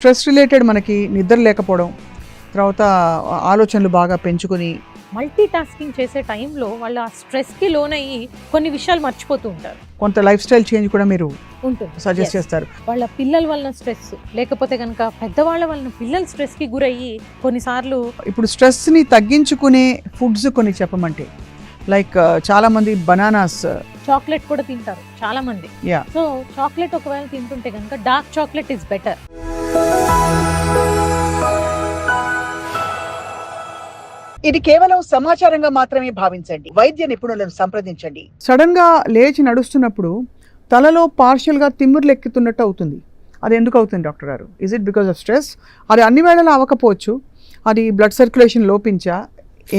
Stress related మనకి నిద్ర లేకపోవడం, తర్వాత ఆలోచనలు బాగా పెంచుకొని మల్టీ టాస్కింగ్ చేసే టైంలో వాళ్ళు ఆ స్ట్రెస్కి లోనయ్యి కొన్ని విషయాలు మర్చిపోతూ ఉంటారు. కొంత లైఫ్ స్టైల్ చేంజ్ కూడా మీరు ఉంటుంది సజెస్ట్ Yes. చేస్తారు. వాళ్ళ పిల్లల వలన స్ట్రెస్, లేకపోతే కనుక పెద్దవాళ్ళ వలన పిల్లల స్ట్రెస్కి గురయ్యి కొన్నిసార్లు ఇప్పుడు స్ట్రెస్ని తగ్గించుకునే ఫుడ్స్ కొన్ని చెప్పమంటే లైక్ చాలా మంది బనానాస్. చాక్లెట్ కూడా తింటారు చాలా మంది. యా సో చాక్లెట్ ఒకవేళ తింటుంటే కనుక డార్క్ చాక్లెట్ ఇస్ బెటర్. ఇది కేవలం సమాచారంగా మాత్రమే భావించండి. వైద్య నిపుణులను సంప్రదించండి. సడన్ గా లేచి నడుస్తున్నప్పుడు తలలో పార్షియల్ గా తిమ్మిర్లు ఎక్కుతున్నట్టు అవుతుంది. అది ఎందుకు అవుతుంది డాక్టర్ గారు? Is it because of stress? అది అన్ని వేళలా అవ్వకపోవచ్చు. అది బ్లడ్ సర్క్యులేషన్ లోపించా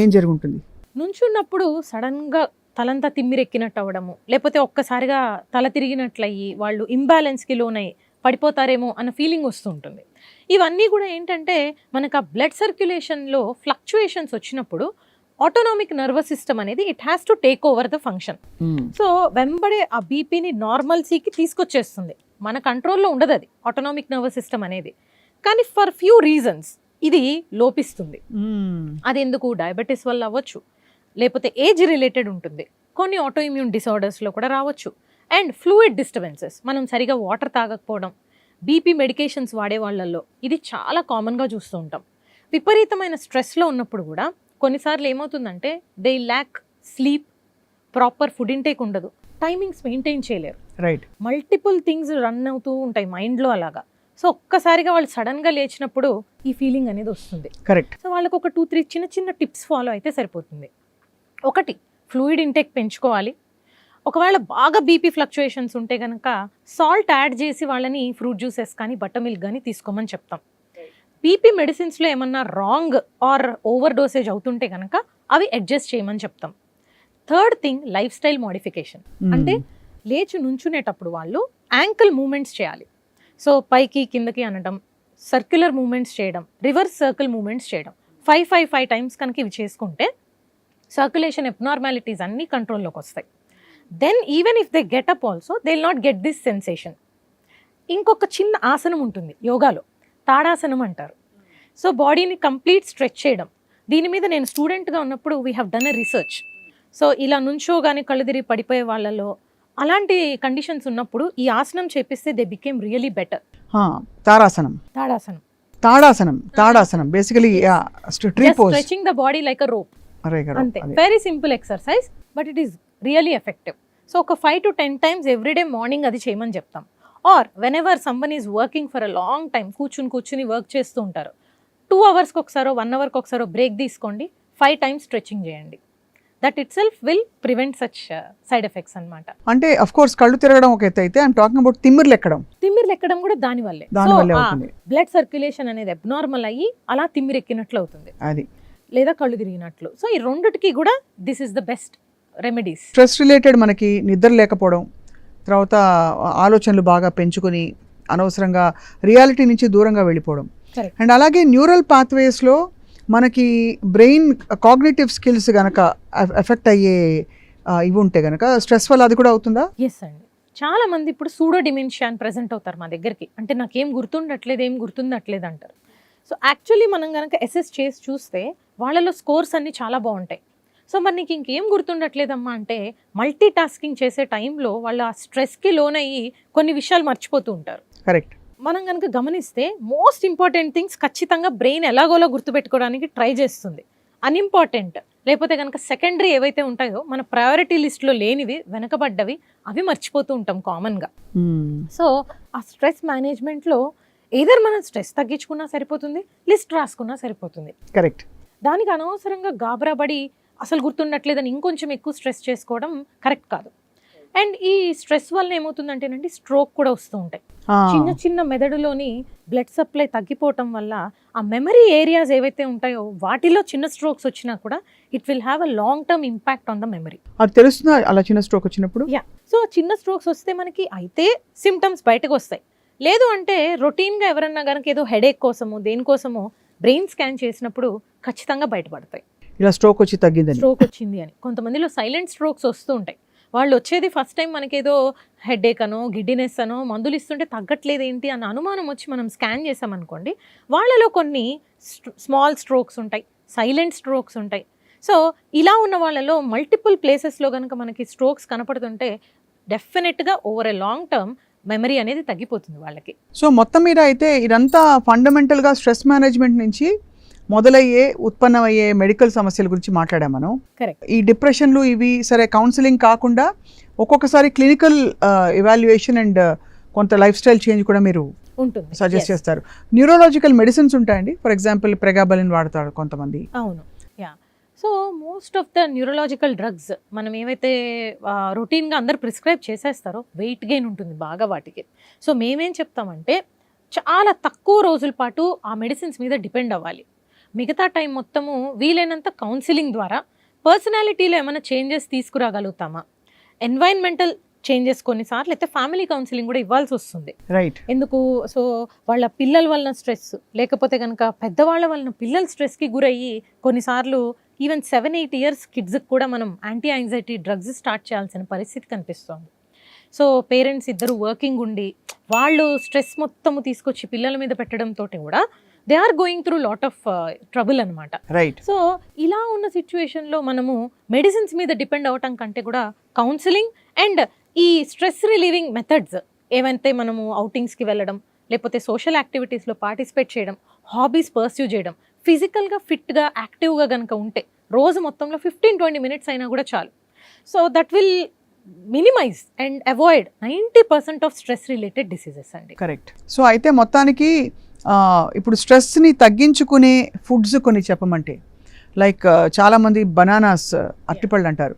ఏం జరుగుతుంది? నుంచున్నప్పుడు సడన్గా తలంతా తిమ్మిరెక్కినట్టు అవ్వడము, లేకపోతే ఒక్కసారిగా తల తిరిగినట్లయి వాళ్ళు ఇంబ్యాలెన్స్కి లోనై పడిపోతారేమో అన్న ఫీలింగ్ వస్తుంటుంది. ఇవన్నీ కూడా ఏంటంటే మనకు ఆ బ్లడ్ సర్క్యులేషన్లో ఫ్లక్చుయేషన్స్ వచ్చినప్పుడు ఆటోనామిక్ నర్వస్ సిస్టమ్ అనేది it has to take over the function. So వెంబడే ఆ బీపీని నార్మల్సీకి తీసుకొచ్చేస్తుంది. మన కంట్రోల్లో ఉండదు అది ఆటోనామిక్ నర్వస్ సిస్టమ్ అనేది. కానీ ఫర్ ఫ్యూ రీజన్స్ ఇది లోపిస్తుంది. అది ఎందుకు? డయాబెటీస్ వల్ల అవ్వచ్చు, లేకపోతే ఏజ్ రిలేటెడ్ ఉంటుంది, కొన్ని ఆటో ఇమ్యూన్ డిసార్డర్స్లో కూడా రావచ్చు. అండ్ ఫ్లూయిడ్ డిస్టర్బెన్సెస్, మనం సరిగా వాటర్ తాగకపోవడం, బీపీ మెడికేషన్స్ వాడే వాళ్ళల్లో ఇది చాలా కామన్గా చూస్తూ ఉంటాం. విపరీతమైన స్ట్రెస్లో ఉన్నప్పుడు కూడా కొన్నిసార్లు ఏమవుతుందంటే they lakh sleep, proper food intake ఉండదు, టైమింగ్స్ మెయింటైన్ చేయలేరు, రైట్. మల్టిపుల్ థింగ్స్ రన్ అవుతూ ఉంటాయి మైండ్లో అలాగా. సో ఒక్కసారిగా వాళ్ళు సడన్గా లేచినప్పుడు ఈ ఫీలింగ్ అనేది వస్తుంది. కరెక్ట్. సో వాళ్ళకు ఒక 2-3 చిన్న చిన్న టిప్స్ ఫాలో అయితే సరిపోతుంది. ఒకటి, ఫ్లూయిడ్ ఇంటేక్ పెంచుకోవాలి. ఒకవేళ బాగా బీపీ ఫ్లక్చుయేషన్స్ ఉంటే కనుక సాల్ట్ యాడ్ చేసి వాళ్ళని ఫ్రూట్ జ్యూసెస్ కానీ బటర్ మిల్క్ కానీ తీసుకోమని చెప్తాం. బీపీ మెడిసిన్స్లో ఏమన్నా రాంగ్ ఆర్ ఓవర్ డోసేజ్ అవుతుంటే కనుక అవి అడ్జస్ట్ చేయమని చెప్తాం. Third thing, life style modification. అంటే లేచి నుంచునేటప్పుడు వాళ్ళు యాంకిల్ మూమెంట్స్ చేయాలి. సో పైకి కిందకి అనడం, సర్క్యులర్ మూమెంట్స్ చేయడం, రివర్స్ సర్కిల్ మూమెంట్స్ చేయడం, 5 టైమ్స్ కనుక ఇవి చేసుకుంటే సర్క్యులేషన్ ఎబ్నార్మాలిటీస్ అన్నీ కంట్రోల్లోకి వస్తాయి. Then even if they get up also they will not get this sensation. ఇంకొక చిన్న ఆసనం ఉంటుంది యోగాలో, తాడాసనం అంటారు. సో బాడీని కంప్లీట్ స్ట్రెచ్ చేయడం. దీని మీద నేను స్టూడెంట్గా ఉన్నప్పుడు we have done a research. So ఇలా నుంచోగానే కళ్ళు తిరిగి పడిపోయే వాళ్ళలో అలాంటి కండిషన్స్ ఉన్నప్పుడు ఈ ఆసనం చేపిస్తే దే బికేమ్ రియలీ బెటర్. తారాసనం, తాడాసనం, తాడాసనం basically stretching the body like a rope. అంతే, very simple exercise but it is really effective. So ఒక 5 to 10 టైమ్స్ ఎవ్రీడే మార్నింగ్ అది చేయమని చెప్తాం. Or whenever someone is working for a long time, కూర్చుని work చేస్తూ ఉంటారు, 2 అవర్స్కి ఒకసారో 1 అవర్కి ఒకసారో break తీసుకోండి, 5 టైమ్స్ స్ట్రెచింగ్ చేయండి. That it self will prevent such side effects అనమాట. అంటే అఫ్ కోర్స్ కళ్ళు తిరగడం ఒక ఎత్తు అయితే ఐఎమ్ టాకింగ్ అబౌట్ తిమ్మిర్లు ఎక్కడం కూడా దాని వల్లే అవుతుంది. బ్లడ్ సర్క్యులేషన్ అనేది అబ్నార్మల్ అయ్యి అలా తిమ్మిరెక్కినట్లు అవుతుంది, అది, లేదా కళ్ళు తిరిగినట్లు. సో ఈ రెండిటికి కూడా this is the best remedies. Stress related మనకి నిద్ర లేకపోవడం, తర్వాత ఆలోచనలు బాగా పెంచుకొని అనవసరంగా రియాలిటీ నుంచి దూరంగా వెళ్ళిపోవడం, Correct. అండ్ అలాగే న్యూరల్ పాత్వేస్లో మనకి బ్రెయిన్ కాగ్నిటివ్ స్కిల్స్ కనుక ఎఫెక్ట్ అయ్యే ఇవి ఉంటే కనుక స్ట్రెస్ వల్ల అది కూడా అవుతుందా? ఎస్ అండి, చాలా మంది ఇప్పుడు సూడో డిమెన్షియా అని ప్రెజెంట్ అవుతారు మా దగ్గరికి. అంటే నాకేం గుర్తుండట్లేదు అంటారు. సో యాక్చువల్లీ మనం కనుక అసెస్ చేసి చూస్తే వాళ్ళలో స్కోర్స్ అన్నీ చాలా బాగుంటాయి. సో మరి నీకు ఇంకేం గుర్తుండట్లేదమ్మా అంటే మల్టీ టాస్కింగ్ చేసే టైంలో వాళ్ళు ఆ స్ట్రెస్కి లోనయ్యి కొన్ని విషయాలు మర్చిపోతూ ఉంటారు. కరెక్ట్. మనం కనుక గమనిస్తే మోస్ట్ ఇంపార్టెంట్ థింగ్స్ ఖచ్చితంగా బ్రెయిన్ ఎలాగోలా గుర్తుపెట్టుకోవడానికి ట్రై చేస్తుంది. అన్ఇంపార్టెంట్ లేకపోతే కనుక సెకండరీ ఏవైతే ఉంటాయో మన ప్రయారిటీ లిస్ట్లో లేనివి, వెనకబడ్డవి, అవి మర్చిపోతూ ఉంటాం కామన్గా. సో ఆ స్ట్రెస్ మేనేజ్మెంట్లో ఏదర్ మనం స్ట్రెస్ తగ్గించుకున్నా సరిపోతుంది, లిస్ట్ రాసుకున్నా సరిపోతుంది. కరెక్ట్. దానికి అనవసరంగా గాబరాబడి అసలు గుర్తుండట్లేదని ఇంకొంచెం ఎక్కువ స్ట్రెస్ చేసుకోవడం కరెక్ట్ కాదు. అండ్ ఈ స్ట్రెస్ వల్ల ఏమవుతుందంటేనండి స్ట్రోక్ కూడా వస్తూ ఉంటాయి. చిన్న మెదడులోని బ్లడ్ సప్లై తగ్గిపోవటం వల్ల ఆ మెమరీ ఏరియాస్ ఏవైతే ఉంటాయో వాటిలో చిన్న స్ట్రోక్స్ వచ్చినా కూడా it will have a long term impact on the memory. అది తెలుస్తుందా అలా చిన్న స్ట్రోక్ వచ్చినప్పుడు? యా. సో చిన్న స్ట్రోక్స్ వస్తే మనకి అయితే సిమ్టమ్స్ బయటకు వస్తాయి. లేదు అంటే రొటీన్గా ఎవరన్నా కనుక ఏదో హెడేక్ కోసమో దేనికోసమో బ్రెయిన్ స్కాన్ చేసినప్పుడు ఖచ్చితంగా బయటపడతాయి ఇలా స్ట్రోక్ వచ్చి తగ్గిందని, స్ట్రోక్ వచ్చింది అని. కొంతమందిలో సైలెంట్ స్ట్రోక్స్ వస్తూ ఉంటాయి. వాళ్ళు వచ్చేది ఫస్ట్ టైం మనకేదో హెడేక్ అనో గిడ్డినెస్ అనో మందులు ఇస్తుంటే తగ్గట్లేదు ఏంటి అన్న అనుమానం వచ్చి మనం స్కాన్ చేసామనుకోండి, వాళ్ళలో కొన్ని స్మాల్ స్ట్రోక్స్ ఉంటాయి, సైలెంట్ స్ట్రోక్స్ ఉంటాయి. సో ఇలా ఉన్న వాళ్ళలో మల్టిపుల్ ప్లేసెస్లో కనుక మనకి స్ట్రోక్స్ కనపడుతుంటే డెఫినెట్గా over a long term memory అనేది తగ్గిపోతుంది వాళ్ళకి. సో మొత్తం మీద అయితే ఇదంతా ఫండమెంటల్గా స్ట్రెస్ మేనేజ్మెంట్ నుంచి మొదలయ్యే ఉత్పన్నమయ్యే మెడికల్ సమస్యల గురించి మాట్లాడాం మనం. కరెక్ట్. ఈ డిప్రెషన్లు ఇవి సరే కౌన్సిలింగ్ కాకుండా ఒక్కొక్కసారి క్లినికల్ ఎవాల్యుయేషన్ అండ్ కొంత లైఫ్ స్టైల్ చేంజ్ కూడా మీరు ఉంటుంది, సజెస్ట్ చేస్తారు. న్యూరోలాజికల్ మెడిసిన్స్ ఉంటాయండి, ఫర్ ఎగ్జాంపుల్ ప్రెగాబలిన్ వాడతారు కొంతమంది. అవును, yeah. So most of the neurological drugs మనం ఏవైతే రొటీన్గా అందరు ప్రిస్క్రైబ్ చేసేస్తారో వెయిట్ గెయిన్ ఉంటుంది బాగా వాటికి. సో మేమేం చెప్తామంటే చాలా తక్కువ రోజుల పాటు ఆ మెడిసిన్స్ మీద డిపెండ్ అవ్వాలి. మిగతా టైం మొత్తము వీలైనంత కౌన్సిలింగ్ ద్వారా పర్సనాలిటీలో ఏమైనా చేంజెస్ తీసుకురాగలుగుతామా, ఎన్వైరన్మెంటల్ చేంజెస్ కొన్నిసార్లు అయితే ఫ్యామిలీ కౌన్సిలింగ్ కూడా ఇవ్వాల్సి వస్తుంది. రైట్. ఎందుకు? సో వాళ్ళ పిల్లల వలన స్ట్రెస్, లేకపోతే కనుక పెద్దవాళ్ళ వలన పిల్లల స్ట్రెస్కి గురయ్యి కొన్నిసార్లు ఈవెన్ 7-8 years కిడ్స్కి కూడా మనం యాంటీ యాంగ్జైటీ డ్రగ్స్ స్టార్ట్ చేయాల్సిన పరిస్థితి కనిపిస్తుంది. సో పేరెంట్స్ ఇద్దరు వర్కింగ్ ఉండి వాళ్ళు స్ట్రెస్ మొత్తము తీసుకొచ్చి పిల్లల మీద పెట్టడంతో కూడా they are going through lot of trouble అనమాట. రైట్. సో ఇలా ఉన్న సిచ్యువేషన్లో మనము మెడిసిన్స్ మీద డిపెండ్ అవటం కంటే కూడా కౌన్సిలింగ్ అండ్ ఈ స్ట్రెస్ రిలీవింగ్ మెథడ్స్ ఏవైతే మనము అవుటింగ్స్కి వెళ్ళడం, లేకపోతే సోషల్ యాక్టివిటీస్లో పార్టిసిపేట్ చేయడం, హాబీస్ పర్స్యూ చేయడం, ఫిజికల్గా ఫిట్గా యాక్టివ్గా కనుక ఉంటే రోజు మొత్తంలో 15-20 minutes అయినా కూడా చాలు. So that will minimize and avoid 90% of stress related diseases అండి. కరెక్ట్. సో అయితే మొత్తానికి ఇప్పుడు స్ట్రెస్ని తగ్గించుకునే ఫుడ్స్ కొన్ని చెప్పమంటే, లైక్ చాలామంది బనానాస్ అరటిపళ్ళు అంటారు,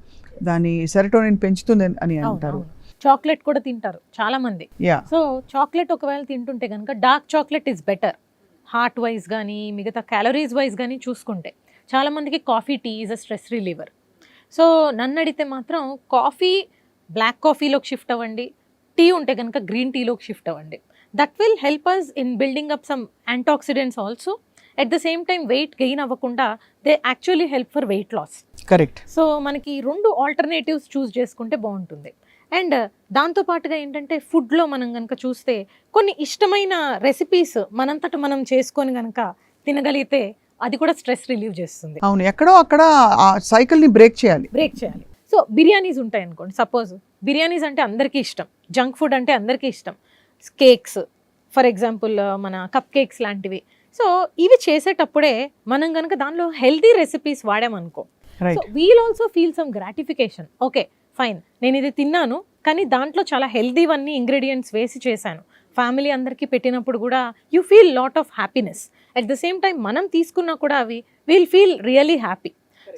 దాని సెరటోనిన్ పెంచుతుంది అని అంటారు. చాక్లెట్ కూడా తింటారు చాలా మంది. సో చాక్లెట్ ఒకవేళ తింటుంటే కనుక dark chocolate is better heart wise కానీ మిగతా క్యాలరీస్ వైజ్ కానీ చూసుకుంటే. చాలా మందికి coffee, tea is a stress reliever. So నన్ను అడిగితే మాత్రం కాఫీ బ్లాక్ కాఫీలోకి షిఫ్ట్ అవ్వండి, టీ ఉంటే కనుక గ్రీన్ టీలోకి షిఫ్ట్ అవ్వండి. That will help us in building up some antioxidants also. At the same time weight gain అవ్వకుండా they actually help for weight loss. Correct. So మనకి 2 ఆల్టర్నేటివ్స్ చూస్ చేసుకుంటే బాగుంటుంది. అండ్ దాంతోపాటుగా ఏంటంటే ఫుడ్లో మనం కనుక చూస్తే కొన్ని ఇష్టమైన రెసిపీస్ మనంతట మనం చేసుకొని కనుక తినగలిగితే అది కూడా స్ట్రెస్ రిలీవ్ చేస్తుంది. అవును, ఎక్కడో అక్కడ ఆ సైకిల్ని బ్రేక్ చేయాలి. సో బిర్యానీస్ ఉంటాయి అనుకోండి, సపోజ్ బిర్యానీస్ అంటే అందరికీ ఇష్టం, జంక్ ఫుడ్ అంటే అందరికీ ఇష్టం, కేక్స్ ఫర్ ఎగ్జాంపుల్ మన కప్ కేక్స్ లాంటివి. సో ఇవి చేసేటప్పుడే మనం కనుక దానిలో హెల్దీ రెసిపీస్ వాడామనుకో, so we'll also feel some gratification. Okay fine, నేను ఇది తిన్నాను కానీ దాంట్లో చాలా హెల్దీవన్నీ ఇంగ్రీడియంట్స్ వేసి చేశాను, ఫ్యామిలీ అందరికీ పెట్టినప్పుడు కూడా you feel lot of happiness. At the same time మనం తీసుకున్నా కూడా అవి will feel really happy.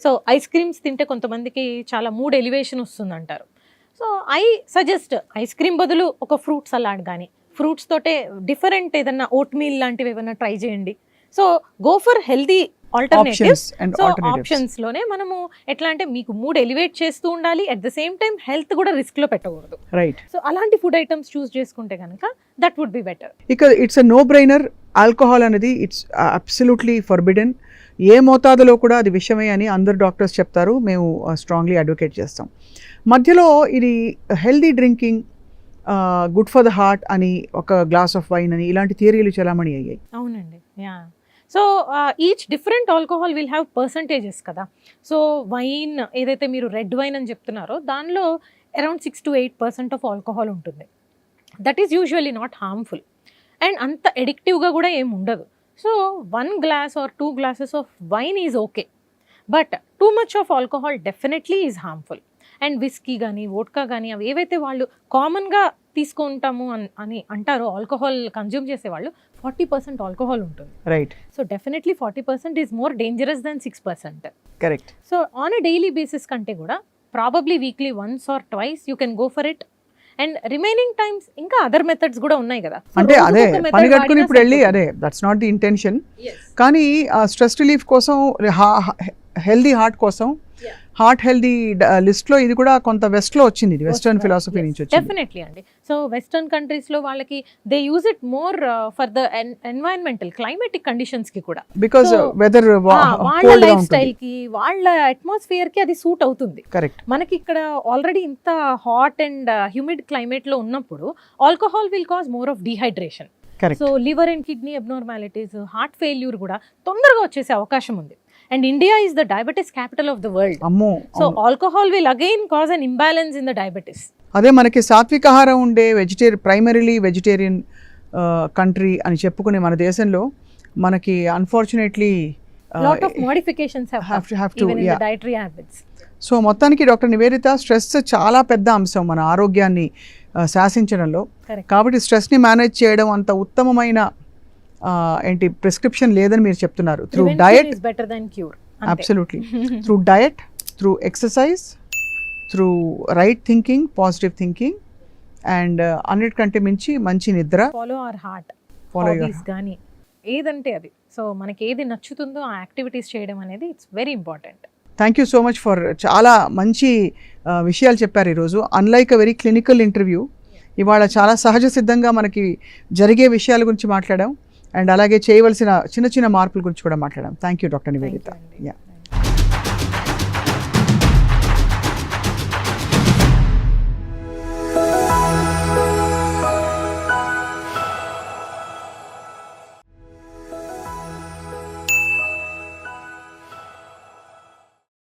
So ice creams తింటే కొంతమందికి చాలా మూడ్ ఎలివేషన్ వస్తుంది అంటారు. So I suggest ice cream బదులు ఒక ఫ్రూట్ సలాడ్ కానీ, ఫ్రూట్స్ తోటే డిఫరెంట్ ఏదన్నా ఓట్ మీల్ లాంటివి ఏమైనా ట్రై చేయండి. So go for healthy alternatives. So options లోనే మనము ఎట్లా అంటే మీకు మూడ్ ఎలివేట్ చేస్తూ ఉండాలి, at the same time health కూడా రిస్క్ లో పెట్టకూడదు. రైట్. సో అలాంటి ఫుడ్ ఐటమ్స్ చూస్ చేసుకుంటే కనుక దట్ వుడ్ బి బెటర్. ఇక ఇట్స్ ఎ నో బ్రైనర్, ఆల్కహాల్ అనేది ఇట్స్ అబ్సల్యూట్లీ ఫర్బిడెన్. ఏ మోతాదులో కూడా అది విషయమే అని అందరు డాక్టర్స్ చెప్తారు, మేము స్ట్రాంగ్లీ అడ్వకేట్ చేస్తాం. మధ్యలో ఇది healthy drinking, good for the heart అని, ఒక గ్లాస్ ఆఫ్ వైన్ అని, ఇలాంటి థియరీలు చలామణి అయ్యాయి. అవునండి, yeah. So each different alcohol will have percentages కదా. సో వైన్ ఏదైతే మీరు రెడ్ వైన్ అని చెప్తున్నారో దానిలో అరౌండ్ 6 to 8% ఆఫ్ ఆల్కహాల్ ఉంటుంది. That is usually not harmful and అంత ఎడిక్టివ్గా కూడా ఏమి ఉండదు. So 1 glass or 2 glasses of wine is okay, but too much of alcohol definitely is harmful. And whisky కానీ వోడ్కా కానీ అవి ఏవైతే వాళ్ళు కామన్గా తీసుకుంటాము అని అంటారో, ఆల్కహాల్ కన్జ్యూమ్ చేసేవాళ్ళు 40% ఆల్కహాల్ ఉంటుంది. Right. So definitely 40% is more dangerous than 6%. Correct. So on a daily basis కంటే కూడా probably weekly once or twice you can go for it. And remaining times ఇంకా అదర్ మెథడ్స్ కూడా ఉన్నాయి కదా. అంటే అదే పని కట్టుకుని ఇప్పుడు వెళ్ళి అదే దట్స్ నాట్ ది ఇంటెన్షన్. కానీ స్ట్రెస్ రిలీఫ్ కోసం, హెల్దీ హార్ట్ కోసం హార్ట్ హెల్దీ లిస్ట్లో ఇది కూడా కొంత వెస్ట్లో వచ్చింది, ఇది వెస్టర్న్ ఫిలాసఫీ నుంచి వచ్చింది. డెఫినెట్లీ అండి. సో వెస్టర్న్ కంట్రీస్లో వాళ్ళకి they use it more for the environmental climatic కండిషన్స్కి కూడా, బికాస్ So, వెదర్ వాళ్ళ లైఫ్ స్టైల్కి వాళ్ళ అట్మాస్ఫియర్కి అది సూట్ అవుతుంది. కరెక్ట్. మనకి ఇక్కడ ఆల్రెడీ ఇంత హాట్ అండ్ హ్యూమిడ్ క్లైమేట్లో ఉన్నప్పుడు alcohol will cause more of dehydration. Correct. So liver and kidney abnormalities, heart failure కూడా తొందరగా వచ్చేసే అవకాశం ఉంది. And India is the diabetes capital of the world. అమ్మో. So alcohol will again cause an imbalance in the diabetes. అదే మనకి సాత్విక ఆహారం ఉండే ప్రైమరీలీ వెజిటేరియన్ కంట్రీ అని చెప్పుకునే మన దేశంలో మనకి unfortunately lot of modifications have to, even in the yeah. Dietary habits. So మొత్తానికి డాక్టర్ నివేదిత, స్ట్రెస్ చాలా పెద్ద అంశం మన ఆరోగ్యాన్ని శాసించడంలో. Correct. కాబట్టి స్ట్రెస్ని మేనేజ్ చేయడం అంత ఉత్తమమైన ఏంటి ప్రిస్క్రిప్షన్ లేదని మీరు చెప్తున్నారు. Through diet, better then cure. Absolutely, through diet, through exercise, through right thinking, positive thinking, and అన్నిటికంటే మించి మంచి నిద్ర. Follow our heart, Follow your hobbies కానీ ఏదంటే అది. సో మనకి ఏది నచ్చుతుందో ఆ యాక్టివిటీస్ చేయడం అనేది it's very important. Thank you so much for చాలా మంచి విషయాలు చెప్పారు ఈరోజు. Unlike a very clinical interview, ఇవాళ చాలా సహజ సిద్ధంగా మనకి జరిగే విషయాల గురించి మాట్లాడాం, అండ్ అలాగే చేయవలసిన చిన్న చిన్న మార్పుల గురించి కూడా మాట్లాడాం. Thank you doctor Nivedita. Thank you అండి. యా.